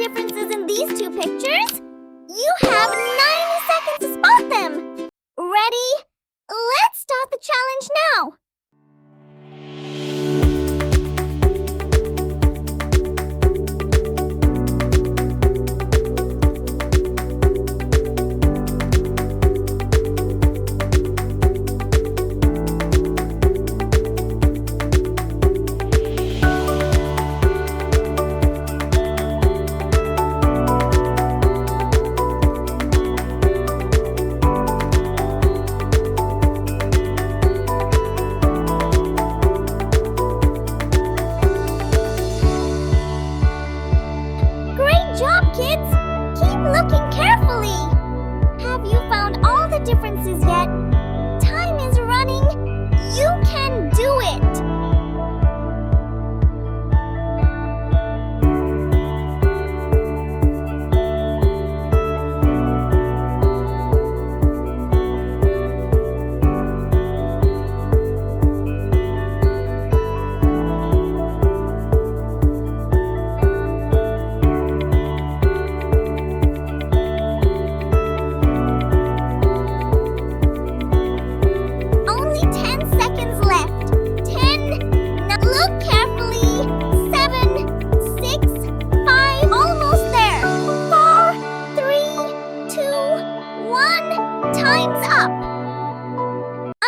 differences in these two pictures? You have 90 seconds to spot them. Ready? Let's start the challenge now. Kids, keep looking carefully. Have you found all the differences yet? Time is running. You can do it. Time's up!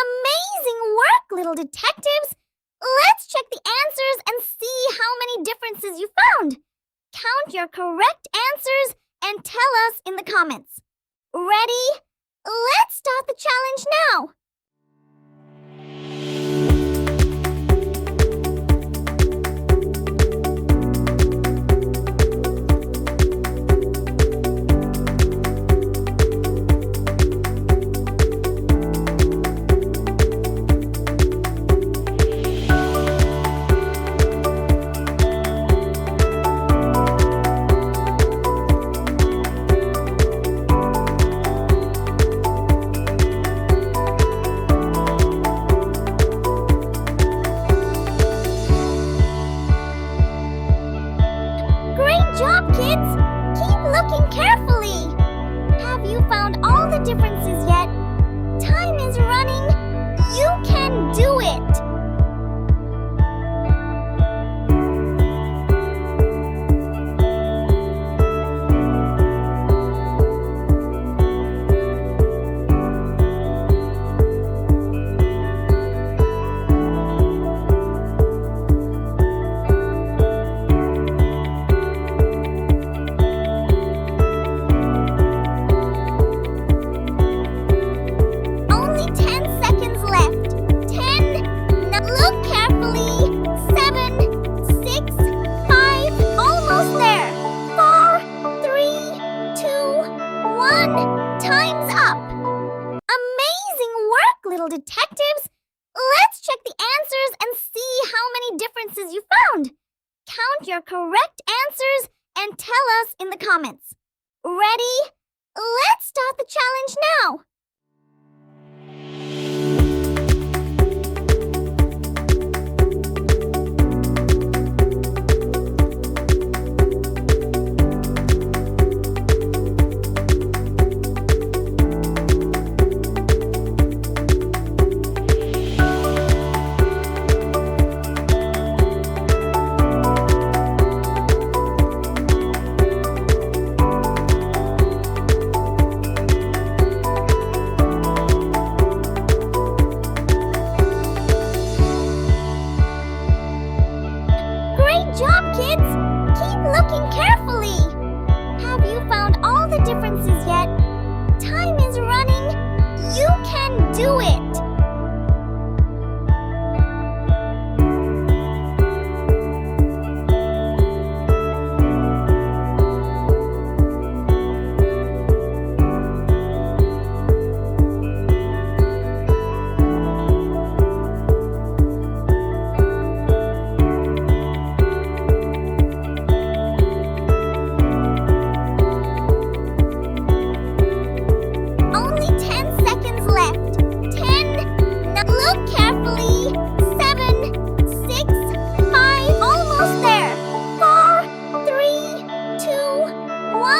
Amazing work, little detectives! Let's check the answers and see how many differences you found. Count your correct answers and tell us in the comments. Ready? Let's start the challenge now! Great job, kids! Keep looking carefully. Have you found all the differences yet? Time is running. You can do it. Time's up! Amazing work, little detectives! Let's check the answers and see how many differences you found. Count your correct answers and tell us in the comments. Ready? Let's start the challenge now!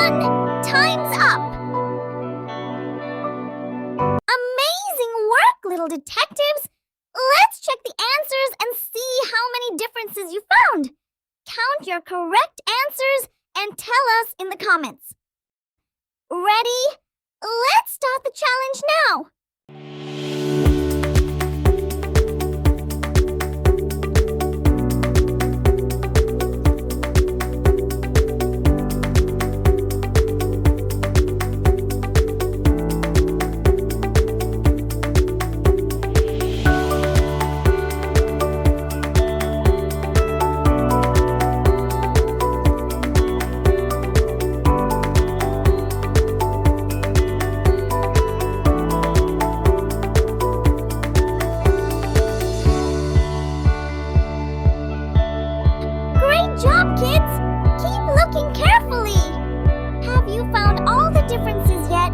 1. Time's up. Amazing work, little detectives! Let's check the answers and see how many differences you found. Count your correct answers and tell us in the comments. Ready? Let's start the challenge now. Great job, kids! Keep looking carefully. Have you found all the differences yet?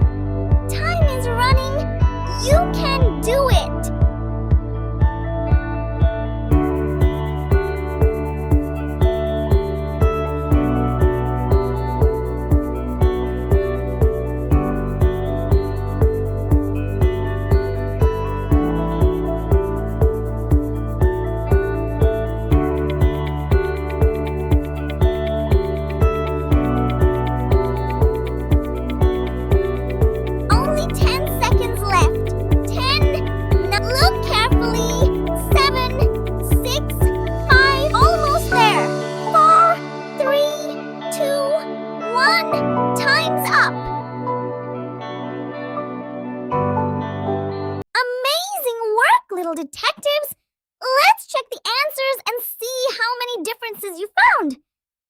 Time is running. You can do it. Only 10 seconds left. 10. Look carefully. 7, 6, 5. Almost there. 4, 3, 2, 1. Time's up. Amazing work, little detectives! Let's check the answers and see how many differences you found.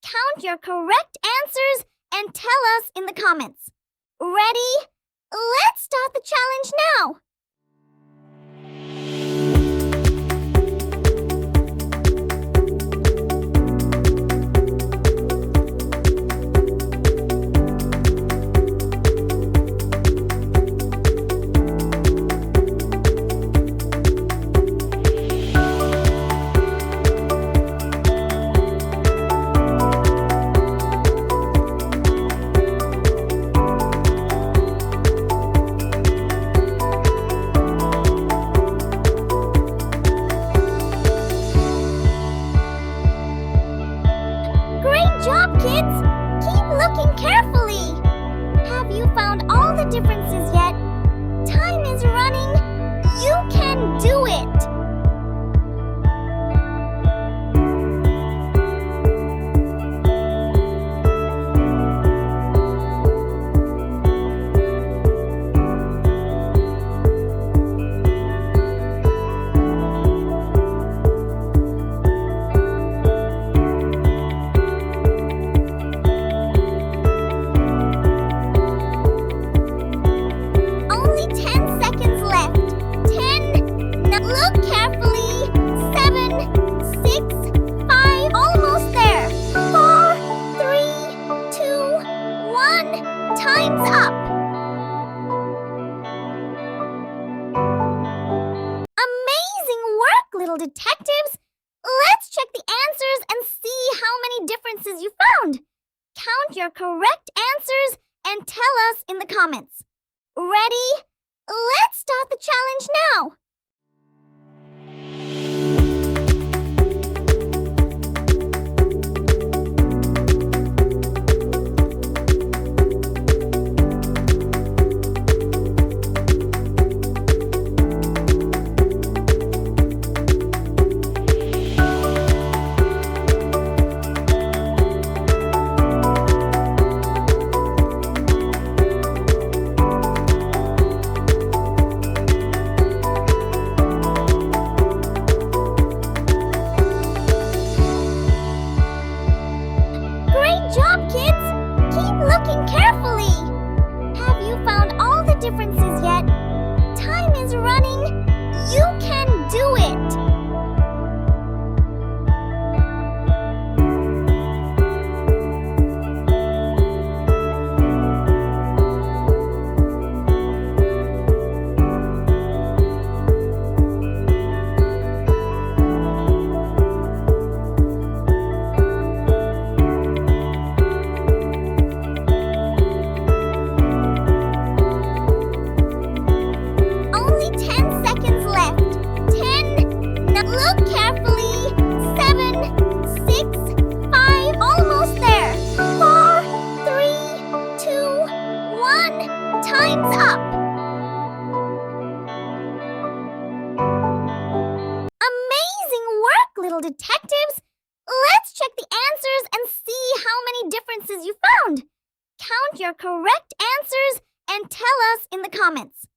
Count your correct answers and tell us in the comments. Ready? Let's start the challenge now. Great job, kids! Keep looking carefully. Have you found all the differences yet? Time is running. You can do it. Only 10 seconds left. 10. Look carefully. 7, 6, 5. Almost there. 4, 3, 2, 1. Time's up. Amazing work, little detectives! Let's check the answers and see how many differences you found. Count your correct answers and tell us in the comments. Ready? Let's start the challenge now. Great job, kids! Keep looking carefully. Have you found all the differences yet? Time is running. You can do it. found. Count your correct answers and tell us in the comments.